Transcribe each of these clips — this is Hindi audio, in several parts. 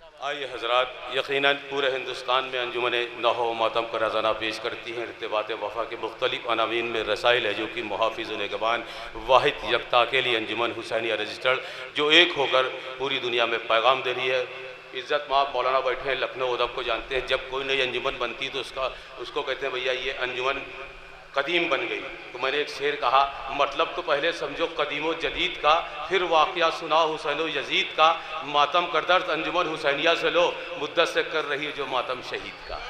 आइए हजरात, यकीनन पूरे हिंदुस्तान में अंजुमन नहो मातम का रज़ाना पेश करती हैं। इर्तिबात वफ़ा के मुख्तलिफ़ अनावीन में रसाइल है जो कि मुहाफ़िज़ निगबान वाहिद यकता के लिए अंजुमन हुसैनिया रजिस्टर्ड, जो एक होकर पूरी दुनिया में पैगाम दे रही है। इज़्ज़त माब मौलाना बैठे हैं लखनऊ उदब को जानते हैं। जब कोई नई अंजुमन बनती तो उसको कहते हैं भैया ये अंजुमन कदीम बन गई। तो मैंने एक शेर कहा, मतलब तो पहले समझो कदीमो जदीद का, फिर वाक़या सुना हुसैनो यजीद का। मातम कर दर्द अंजुमन हुसैनिया से लो, मुद्दत से कर रही है जो मातम शहीद का।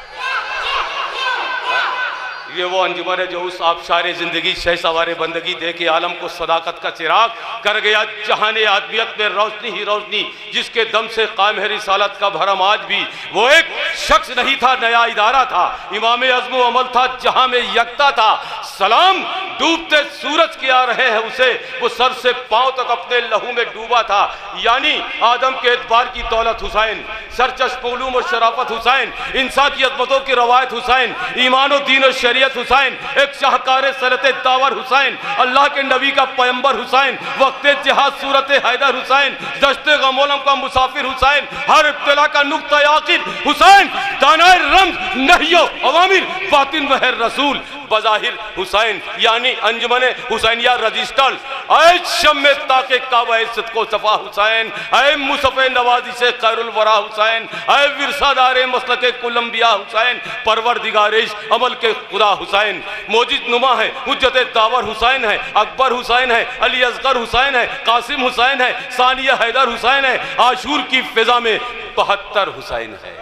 ये वो अंजुमन है जो उस आबशारे ज़िंदगी शह सवारे बंदगी दे के आलम को सदाकत का चिराग कर गया जहाने आदमियत में रोशनी ही रोशनी, जिसके दम से कायम है रिसालत का भरम आज भी। वो एक शख्स नहीं था, नया इदारा था, इमाम अज़्म अमल था, जहां में यकता था। सलाम डूबते सूरज के आ रहे हैं उसे, वो सर से पांव तक अपने लहू में डूबा था। यानी आदम के एतबार की दौलत हुसैन, सरचश्म उलूम और शराफत हुसैन, इंसान की अज़मतों की रवायत हुसैन, ईमान और दीन और शरीयत हुसैन, एक शाहकार सरत दावर हुसैन, अल्लाह के नबी का पैगंबर हुसैन, वक्त जिहाद सूरत हैदर हुसैन, दश्ते गमोलम का मुसाफिर हुसैन, हर इब्तिला का नुक्ता आखिर हुसैन, दानाए रम्ज़ नहियो अवामिर बातिन वह रसूल बज़ाहिर हुसैन। यानी अंजुमन हुसैनिया रजिस्टर्ड। ऐ शम्मे ताके काबा इज़्ज़त को सफ़ा हुसैन, ऐ मुसफ़े नवाजी से खैरुल वरा हुसैन, ऐ विरसादारे मसलके कुलंबिया हुसैन, परवरदिगारिश अमल के खुदा हुसैन। मोजिद नुमा है, हुज्जत दावर हुसैन है, अकबर हुसैन है, अली असगर हुसैन है, कासिम हुसैन है, सानिया हैदर हुसैन है, आशूर की फिजा में 72 हुसैन है।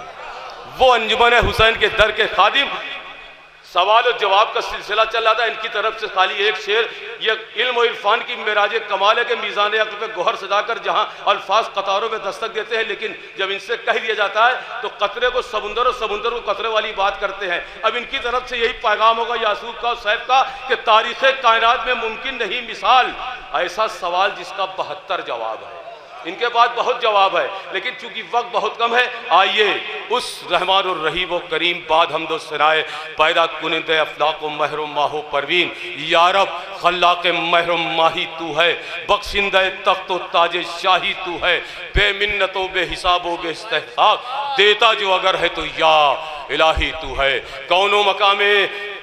वो अंजुमन हुसैन के दर के खादिम। सवाल और जवाब का सिलसिला चल रहा था। इनकी तरफ से खाली एक शेर, ये इल्म और इरफान की मेराज कमाल है कि मीज़ान अक़्ल पे गोहर सजाकर जहाँ अल्फाज कतारों में दस्तक देते हैं, लेकिन जब इनसे कह दिया जाता है तो कतरे को समुंदर और समुंदर को कतरे वाली बात करते हैं। अब इनकी तरफ से यही पैगाम होगा यासूब का, सैफ का, कि तारीख़ कायनात में मुमकिन नहीं मिसाल ऐसा सवाल जिसका 72 जवाब है। इनके पास बहुत जवाब है, लेकिन चूंकि वक्त बहुत कम है, आइए उस रहमान और रहीम व करीम बाद हमदो सराय पैदा कुनिंदे अफलाक महरो माहो परवीन, यारब खल्ला के महरो माही तू है, बख्शिंदे तख्त ताज शाही तू है, बेमिन्नतो बेहिसाबो बेइस्तेहकाक, देता जो अगर है तो या इलाही तू है। कौनो मकामे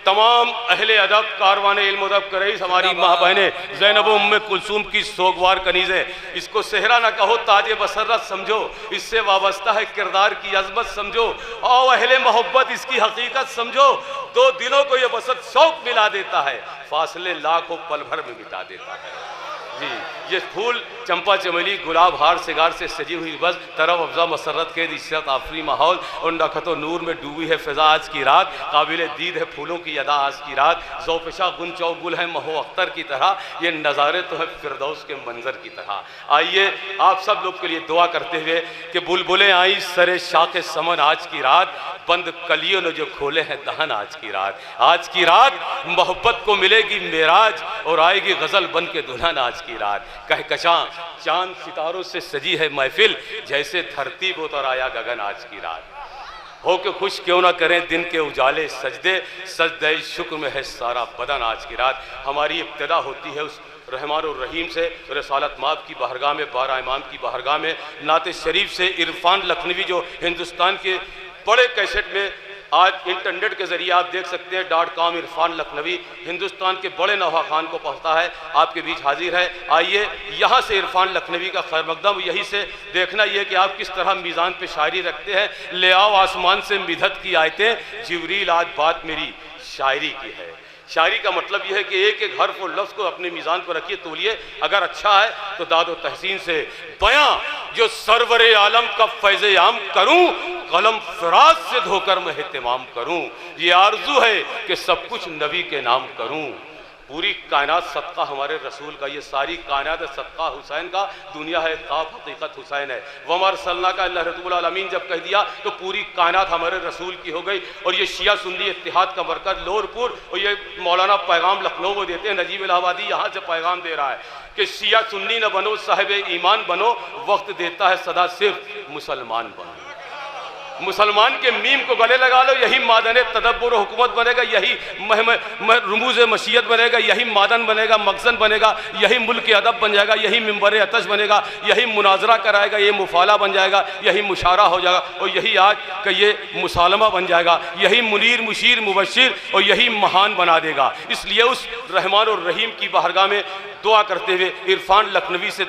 तमाम अहले अदब कारवान इल्म अदब कर रही हमारी माँ बहनें ज़ैनब उम्मे कुलसूम की सोगवार कनीज़ें, इसको सेहरा ना कहो ताजे बसरत समझो, इससे वाबस्ता है किरदार की अजमत समझो, और अहले मोहब्बत इसकी हकीकत समझो। दो दिलों को ये वसत शौक मिला देता है, फासले लाखों पल भर में मिटा देता है। जी, ये फूल चंपा चमेली गुलाब हार सिगार से सजी हुई बस तरफ अफजा मसरत के इश्रत आफरी माहौल, और नखतो नूर में डूबी है फिजा आज की रात, काबिल दीद है फूलों की अदा आज की रात, ज़ौफ़िशा गुन चौगुल है महो अख्तर की तरह, ये नज़ारे तो है फिरदौस के मंजर की तरह। आइए आप सब लोग के लिए दुआ करते हुए कि बुलबुलें आई सरे शाख समन आज की रात, बंद कलियों ने जो खोले हैं दहन आज की रात। आज की रात मोहब्बत को मिलेगी मेराज, और आएगी गज़ल बन के दुल्हन आज की रात। कहकशां चांद सितारों से सजी है महफिल, जैसे धरती को उतर आया गगन आज की रात। हो के खुश क्यों ना करें दिन के उजाले सजदे, सजदे शुक्र में है सारा बदन आज की रात। हमारी इब्तिदा होती है उस रहमान और रहीम से, रसालत माब की बारगाह में, 12 इमाम की बारगाह में, नाते शरीफ से। इरफान लखनवी जो हिंदुस्तान के बड़े कैसेट में आज इंटरनेट के जरिए आप देख सकते हैं .com इरफान लखनवी, हिंदुस्तान के बड़े नौहा खान को पहुँचता है, आपके बीच हाजिर है। आइए यहाँ से इरफान लखनवी का खैर मकदम, यही से देखना ये कि आप किस तरह मीज़ान पे शायरी रखते हैं। ले आओ आसमान से मिधत की आयतें, जिब्रील आज बात मेरी शायरी की है। शायरी का मतलब यह है कि एक एक हर्फ और लफ्ज़ को अपने मीज़ान पर रखिए, तोलिए, अगर अच्छा है तो दादो तहसीन से बयां जो सरवरे आलम का फैज़े आम करूं, कलम फराज से धोकर मैं एहतिमाम करूं, ये आरजू है कि सब कुछ नबी के नाम करूं। पूरी कायनात सदका हमारे रसूल का, ये सारी कायनात है सदका हुसैन का, दुनिया है ख़ाब हकीकत हुसैन है। वमर सल्ला का अल्लाह रब्बुल आलमीन जब कह दिया तो पूरी कायनात हमारे रसूल की हो गई। और ये शिया सुन्नी इत्तिहाद का मरकज़ लोरपुर, और ये मौलाना पैगाम लखनऊ को देते हैं, नजीब इलाहाबादी यहाँ से पैगाम दे रहा है कि शिया सुन्नी न बनो, साहिब ईमान बनो, वक्त देता है सदा सिर्फ मुसलमान बनो। मुसलमान के मीम को गले लगा लो, यही मादन तदब्बुर हुकूमत बनेगा, यही रमूज़ मशीयत बनेगा, यही मादन बनेगा, मखज़न बनेगा, यही मुल्क अदब बन जाएगा, यही मिंबर अतश बनेगा, यही मुनाजरा कराएगा, ये मुफाला बन जाएगा, यही मुशारा हो जाएगा, और यही आज का ये मुसालमा बन जाएगा, यही मुनीर मुशीर मुबशिर और यही महान बना देगा। इसलिए उस रहमान और रहीम की बारगाह में दुआ करते हुए इरफान लखनवी से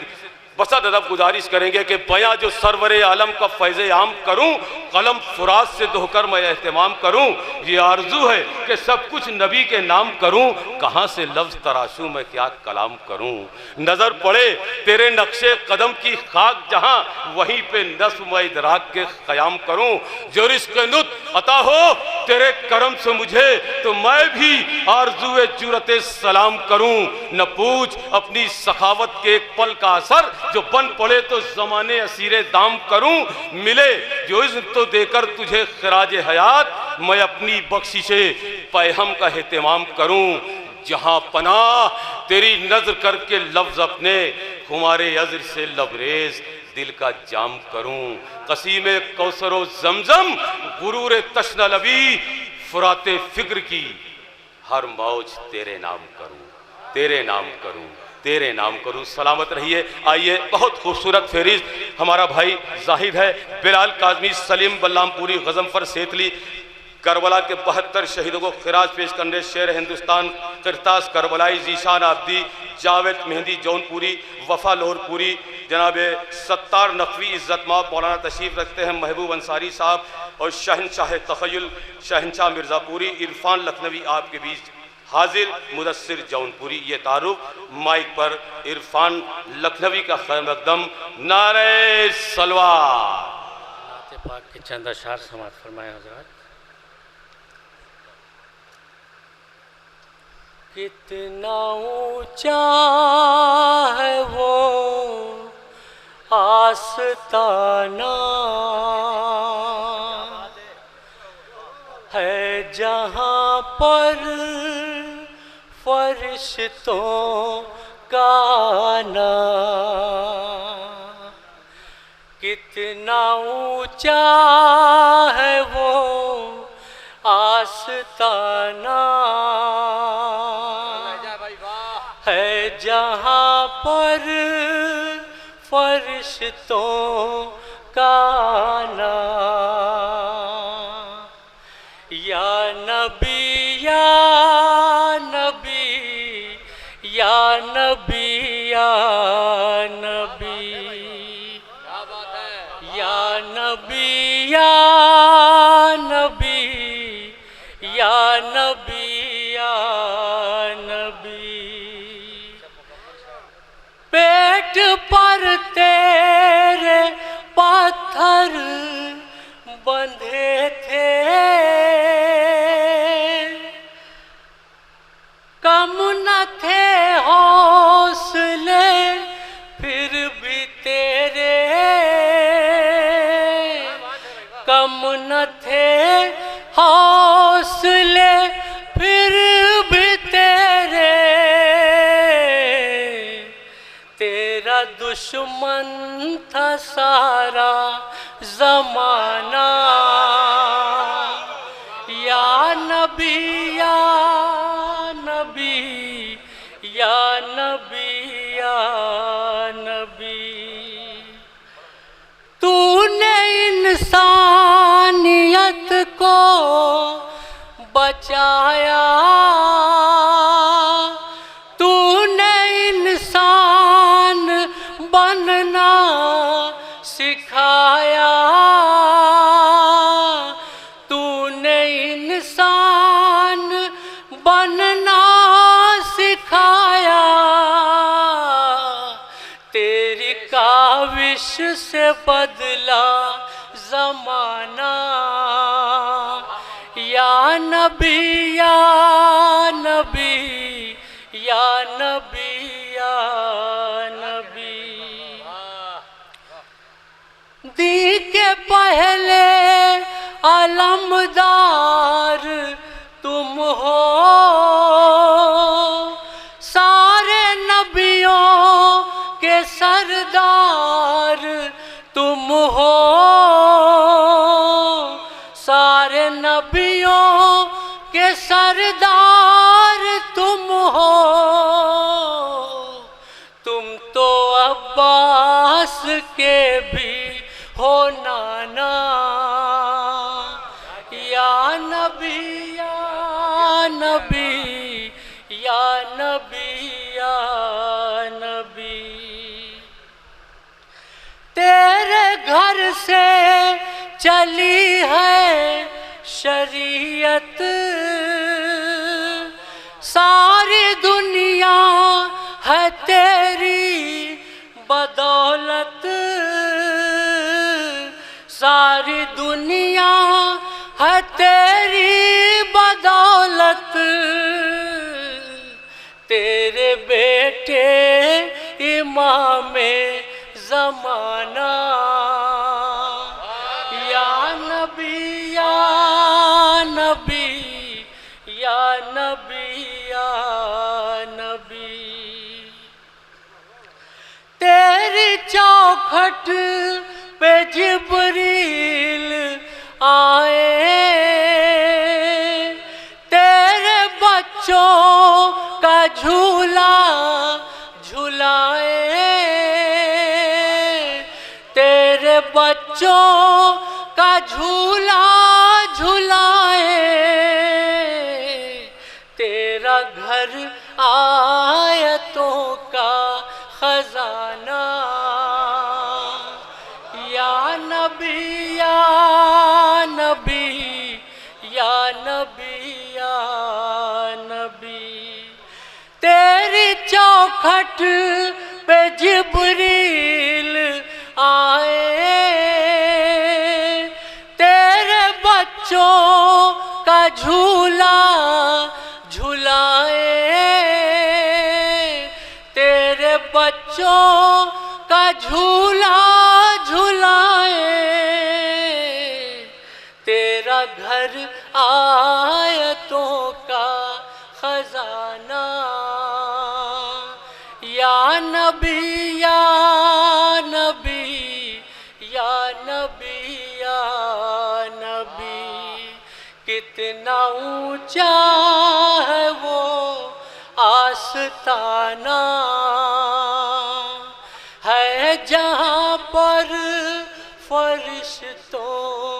बसद अदब गुजारिश करेंगे कि बयां जो सरवर आलम का फैज़ आम करूं, कलम फुरात से दोहकर मैं एहतमाम करूं, ये आरजू है कि सब कुछ नबी के नाम करूं, कहां से लफ्ज़ तराशूं मैं क्या कलाम करूं। नज़र पड़े तेरे नक्शे कदम की खाक जहां, वहीं पे नस्म व इदराक के क़याम करूं। जो रिज़्क़ नुत अता हो तेरे करम से मुझे, तो मैं भी आरजू जुरत सलाम करूं। न पूछ अपनी सखावत के एक पल का असर, जो बन पड़े तो ज़माने असीरे दाम करूं। मिले जो इज़्न तो देकर तुझे खराज हयात, मैं अपनी बख्शिशे पैहम का एहतमाम करूं। जहां पनाह तेरी नजर करके लफ्ज अपने, खुमारे अज़्र से लबरेज दिल का जाम करूं। कसीमे कौसर ज़मज़म गुरूर तश्ना लबी, फुराते फिक्र की हर मौज तेरे नाम करूं, तेरे नाम करूं, तेरे नाम करूं। सलामत रहिए। आइए बहुत खूबसूरत फहरिस्त हमारा भाई जाहिद है, बिलाल काज़मी, सलीम बल्लामपुरी, गज़नफर सेतली, करबला के 72 शहीदों को खिराज पेश करने शेर हिंदुस्तान किरतास करबलाई, जीशान आब्दी, जावेद मेहंदी जौनपुरी, वफा लाहौरपुरी, जनाब सत्तार नकवी इज़्ज़तमाब मौलाना तशरीफ़ रखते हैं, महबूब अंसारी साहब और शहनशाह तख़य्युल शहनशाह मिर्ज़ापुरी, इरफान लखनवी आपके बीच हाजिर, मुदस्सिर जौनपुरी। ये तारुफ माइक पर इरफान लखनवी का खैर मकदम। नारे सलवार। नाते पाक के चंद अशार समाअत फरमाए हज़रात। कितना ऊंचा है वो आस्ताना है, जहाँ पर फरिश्तों का आना। कितना ऊंचा है वो आस्ताना है, जहाँ पर फरिश्तों का आना। या नबी या नबी या नबी या नबी, क्या बात है। या नबी या नबी या नबी या नबी, पेट पर तेरे पत्थर बंधे थे, कम न थे हौसले फिर भी तेरे, कम न थे हौसले फिर भी तेरे। तेरा दुश्मन था सारा ज़माना, या नबी या नबी या नबी या नबी। तूने इंसानियत को बचाया, तूने इंसान बनना सिखाया, तूने इंसान बनना सिखाया। तेरी काविश से बदला ज़माना, या नबी या नबी या नबी या नबी। दी के पहले अलमदार तुम हो, सारे नबियों के सरदार तुम हो। ज़माना, या नबी या नबी या नबी या नबी। तेरे घर से चली है शरीयत, सारी दुनिया है तेरी बदौलत, सारी दुनिया है तेरी बदौलत। तेरे बेटे इमामे ज़माना, या नबी या नबी या नबी या नबी। तेरी चौखट पे जिब्रील आए, तेरे बच्चों का झूला झुलाए, तेरे बच्चों का झूला झुलाए। तेरा घर आयतों का खजाना, या नबी या नबी या नबी या नबी। तेरी चौखट पे जिब्रील आए, तेरे बच्चों का झूला झुलाए, तेरे बच्चों का झूला झुलाए। तेरा घर आयतों का खजाना, या नबी या नबी या नबी या नबी। कितना ऊंचा है वो आस्ताना, है जहाँ पर फरिश्तों